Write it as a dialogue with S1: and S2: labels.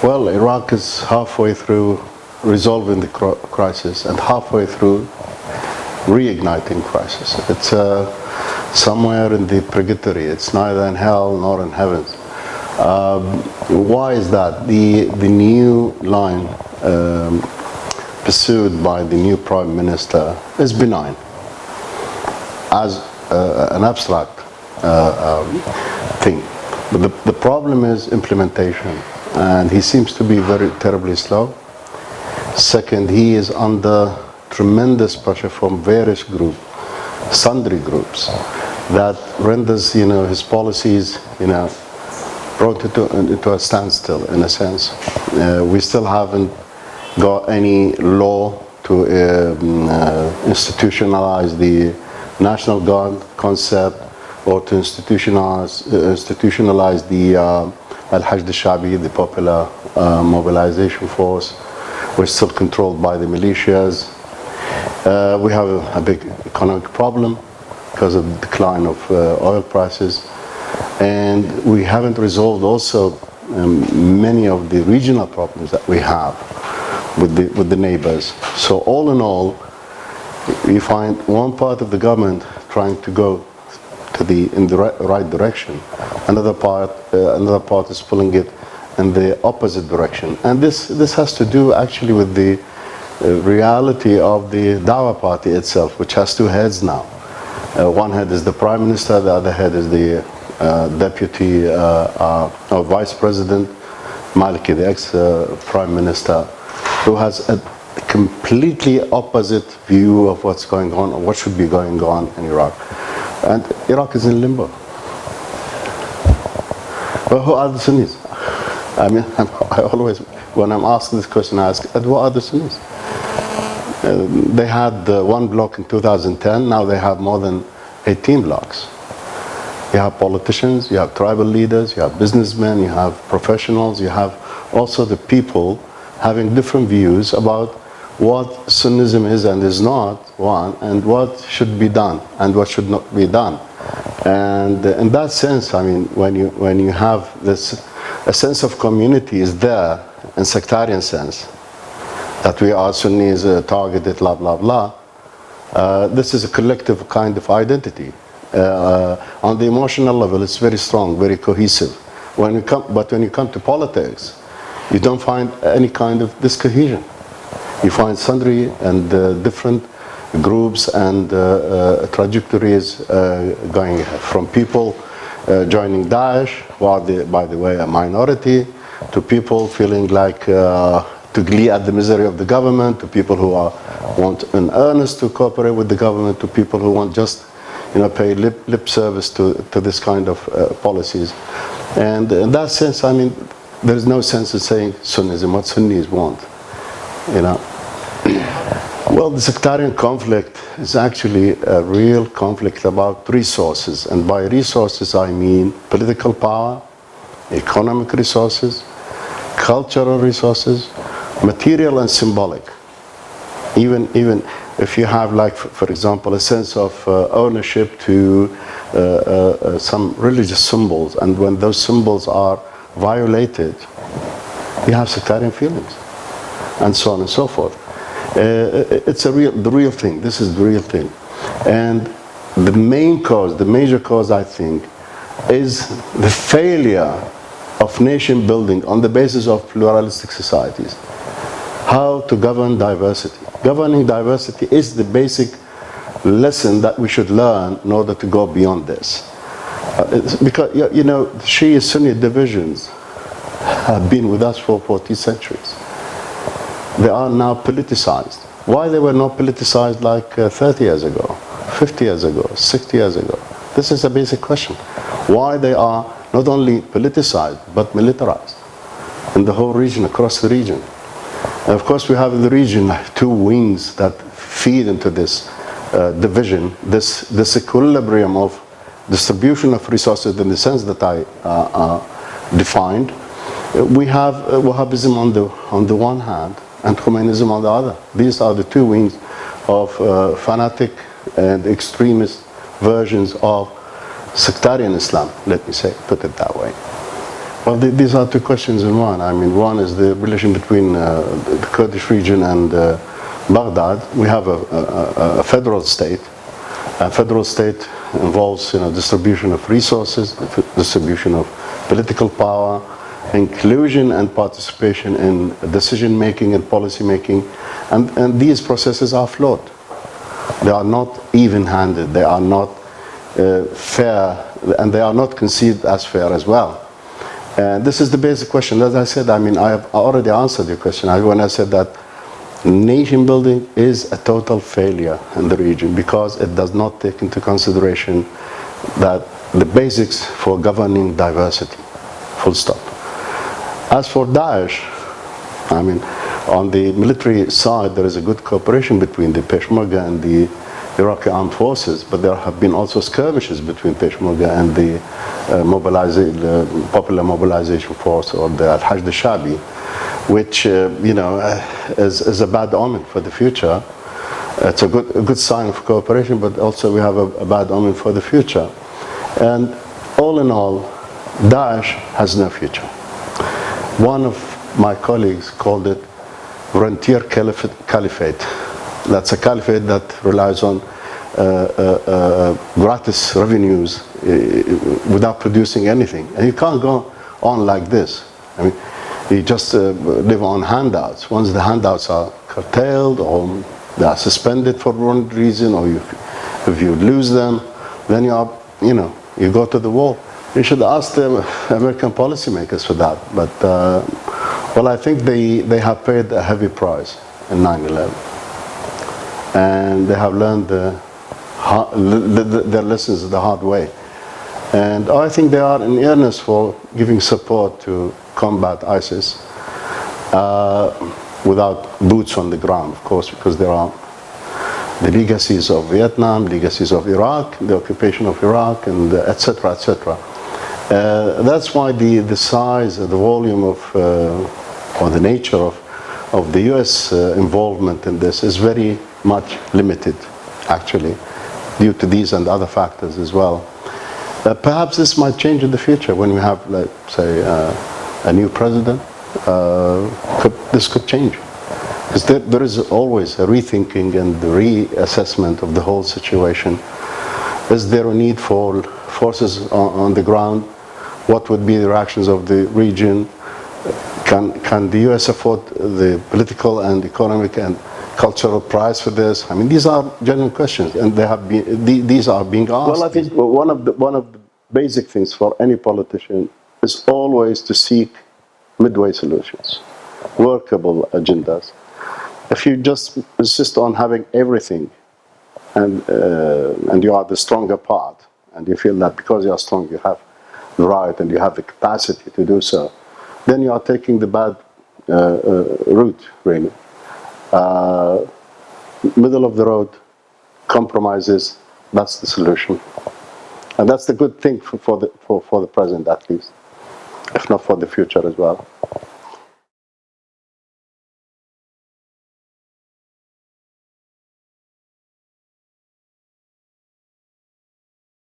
S1: Well, Iraq is halfway through resolving the crisis and halfway through reigniting crisis. It's somewhere in the purgatory. It's neither in hell nor in heaven. Why is that? The new line pursued by the new Prime Minister is benign as an abstract thing. But the problem is implementation, and he seems to be very terribly slow. Second, he is under tremendous pressure from various groups, sundry groups, that renders, his policies, brought into a standstill in a sense. We still haven't got any law to institutionalize the National Guard concept, or to institutionalize the Al-Hashd al-Shabi, the popular mobilization force. We're still controlled by the militias. We have a big economic problem because of the decline of oil prices. And we haven't resolved also many of the regional problems that we have with the neighbors. So all in all, you find one part of the government trying to go in the right direction. Another part is pulling it in the opposite direction. And this has to do actually with the reality of the Dawah party itself, which has two heads now. One head is the Prime Minister, the other head is the Deputy or Vice President Maliki, the ex-Prime Minister, who has a completely opposite view of what's going on or what should be going on in Iraq. And Iraq is in limbo. Well, who are the Sunnis? I mean, I always, when I'm asked this question, I ask, who are the Sunnis? They had one block in 2010, now they have more than 18 blocks. You have politicians, you have tribal leaders, you have businessmen, you have professionals, you have also the people having different views about what Sunnism is and is not, one, and what should be done and what should not be done. And in that sense, I mean, when you have this, a sense of community is there in sectarian sense, that we are Sunnis, targeted, blah, blah, blah. This is a collective kind of identity. On the emotional level, it's very strong, very cohesive. But when you come to politics, you don't find any kind of this cohesion. You find sundry and different groups and trajectories going ahead. From people joining Daesh, who are, by the way, a minority, to people feeling like to glee at the misery of the government, to people who want in earnest to cooperate with the government, to people who want just pay lip service to this kind of policies. And in that sense, I mean, there's no sense of saying Sunnism, what Sunnis want. Well, the sectarian conflict is actually a real conflict about resources. And by resources, I mean political power, economic resources, cultural resources, material and symbolic. Even if you have, like, for example, a sense of ownership to some religious symbols, and when those symbols are violated, you have sectarian feelings, and so on and so forth. It's the real thing. This is the real thing. And the main cause, the major cause, I think, is the failure of nation building on the basis of pluralistic societies. How to govern diversity. Governing diversity is the basic lesson that we should learn in order to go beyond this. Because, Shia Sunni divisions have been with us for 40 centuries. They are now politicized. Why they were not politicized like 30 years ago, 50 years ago, 60 years ago? This is a basic question. Why they are not only politicized, but militarized in the whole region, across the region. And of course, we have in the region two wings that feed into this division, this equilibrium of distribution of resources in the sense that I defined. We have Wahhabism on the one hand and Khomeinism on the other. These are the two wings of fanatic and extremist versions of sectarian Islam, let me say, put it that way. Well, these are two questions in one. I mean, one is the relation between the Kurdish region and Baghdad. We have a federal state. A federal state involves, distribution of resources, distribution of political power, inclusion and participation in decision making and policy making, and these processes are flawed. They are not even-handed. They are not fair, and they are not conceived as fair as well. And this is the basic question. As I said, I mean, I have already answered your question when I said that nation building is a total failure in the region because it does not take into consideration that the basics for governing diversity, full stop. As for Daesh, I mean, on the military side, there is a good cooperation between the Peshmerga and the Iraqi armed forces, but there have been also skirmishes between Peshmerga and the Popular Mobilization Force, or the Al-Hashd al-Shabi, which is a bad omen for the future. It's a good sign of cooperation, but also we have a bad omen for the future. And all in all, Daesh has no future. One of my colleagues called it frontier caliphate. That's a caliphate that relies on gratis revenues without producing anything. And you can't go on like this. I mean, you just live on handouts. Once the handouts are curtailed or they are suspended for one reason, or if you lose them, then you go to the wall. You should ask the American policymakers for that. But, well, I think they have paid a heavy price in 9/11. And they have learned their lessons the hard way. And I think they are in earnest for giving support to combat ISIS without boots on the ground, of course, because there are the legacies of Vietnam, legacies of Iraq, the occupation of Iraq, and et cetera, et cetera. That's why the size, the volume of, or the nature of the US involvement in this is very much limited, actually, due to these and other factors as well. Perhaps this might change in the future when we have, like, say, a new president. This could change. Because there is always a rethinking and reassessment of the whole situation. Is there a need for forces on the ground? What would be the reactions of the region? Can the US afford the political and economic and cultural price for this? I mean, these are genuine questions, and they have been. These are being asked. Well, I think one of the basic things for any politician is always to seek midway solutions, workable agendas. If you just insist on having everything, and you are the stronger part, and you feel that because you are strong, you have the right and you have the capacity to do so, then you are taking the bad route, really. Middle of the road, compromises, that's the solution. And that's the good thing for the present, at least, if not for the future as well.